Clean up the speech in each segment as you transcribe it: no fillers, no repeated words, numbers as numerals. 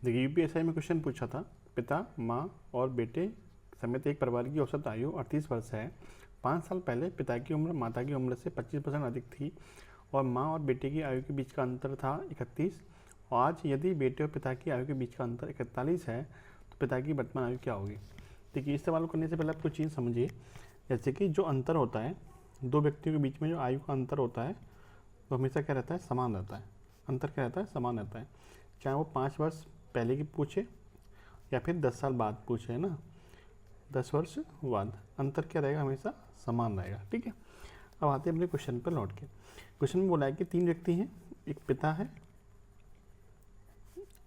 देखिए यूपीएसआई में क्वेश्चन पूछा था, पिता माँ और बेटे समेत एक परिवार की औसत आयु 38 वर्ष है। 5 साल पहले पिता की उम्र माता की उम्र से 25% अधिक थी और माँ और बेटे की आयु के बीच का अंतर था 31। और आज यदि बेटे और पिता की आयु के बीच का अंतर 41 है तो पिता की वर्तमान आयु क्या होगी। देखिए इस सवाल को करने से पहले आप कुछ चीज़ समझिए। जैसे कि जो अंतर होता है दो व्यक्तियों के बीच में, जो आयु का अंतर होता है वो हमेशा क्या रहता है, समान रहता है। अंतर क्या रहता है, समान रहता है, चाहे वो 5 वर्ष पहले की पूछे या फिर 10 साल बाद पूछे, है ना। 10 वर्ष बाद अंतर क्या रहेगा, हमेशा समान रहेगा। ठीक है, अब आते हैं अपने क्वेश्चन पर लौट के। क्वेश्चन में बोला है कि 3 व्यक्ति हैं, एक पिता है,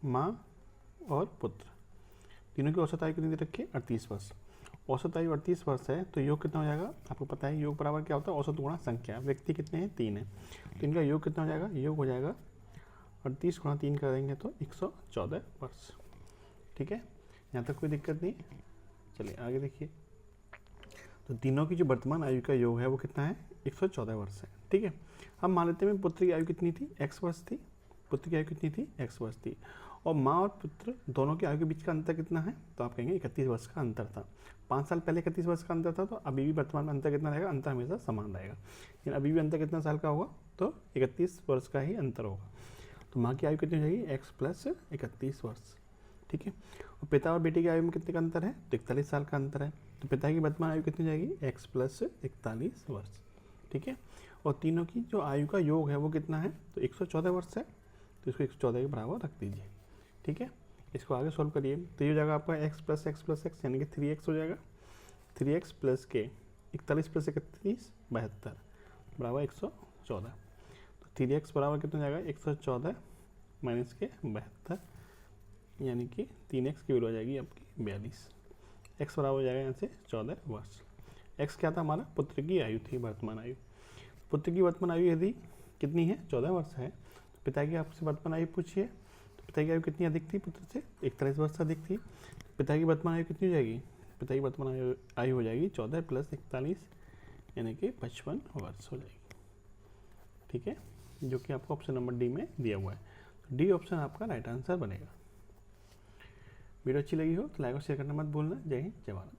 माँ और पुत्र। तीनों की औसत आयु कितनी दे रखी है, 38 वर्ष। औसत आयु 38 वर्ष है तो योग कितना हो जाएगा, आपको पता है योग बराबर क्या होता है, औसत गुणा संख्या। व्यक्ति कितने हैं, 3 है, तो इनका योग कितना हो जाएगा, योग हो जाएगा 38 गुणा 3 कर देंगे तो 114 वर्ष। ठीक है, यहाँ तक कोई दिक्कत नहीं। चलिए आगे देखिए, तो तीनों की जो वर्तमान आयु का योग है वो कितना है, 114 वर्ष है। ठीक है, हम मान लेते हैं पुत्र की आयु कितनी थी, x वर्ष थी। पुत्र की आयु कितनी थी, x वर्ष थी। और माँ और पुत्र दोनों की आयु के बीच का अंतर कितना है, तो आप कहेंगे 31 वर्ष का अंतर था। 5 साल पहले 31 वर्ष का अंतर था, तो अभी भी वर्तमान में अंतर कितना रहेगा, अंतर हमेशा समान रहेगा। लेकिन अभी भी अंतर कितना साल का होगा, तो 31 वर्ष का ही अंतर होगा। तो माँ की आयु कितनी हो जाएगी, x प्लस 31 वर्ष। ठीक है, और पिता और बेटे की आयु में कितने का अंतर है, तो 41 साल का अंतर है। तो पिता की वर्तमान आयु कितनी हो जाएगी, x प्लस 41 वर्ष। ठीक है, और तीनों की जो आयु का योग है वो कितना है, तो 114 वर्ष है, तो इसको 114 के बराबर रख दीजिए। ठीक है, इसको आगे सॉल्व करिए तो ये हो जाएगा आपका x प्लस x यानी कि 3x हो जाएगा। 3x प्लस के 41 प्लस 31 72 बराबर 114। तो 3x बराबर कितना हो जाएगा, 114 माइनस के 72 यानी कि 3x की वैल्यू हो जाएगी आपकी 42। x बराबर हो जाएगा यहाँ से 14 वर्ष। x क्या था हमारा, पुत्र की आयु थी, वर्तमान आयु। पुत्र की वर्तमान आयु यदि कितनी है, 14 वर्ष है, तो पिता की आपसे वर्तमान आयु पूछिए, तो पिता की आयु कितनी अधिक थी, पुत्र से 41 वर्ष अधिक थी। तो पिता की वर्तमान आयु कितनी हो जाएगी, पिता की वर्तमान आयु हो जाएगी 14 प्लस 41 यानी कि 55 वर्ष हो जाएगी। ठीक है, जो कि आपको ऑप्शन नंबर डी में दिया हुआ है। तो डी ऑप्शन आपका राइट आंसर बनेगा। वीडियो अच्छी लगी हो तो लाइक और शेयर करना मत भूलना। जय हिंद, जय भारत।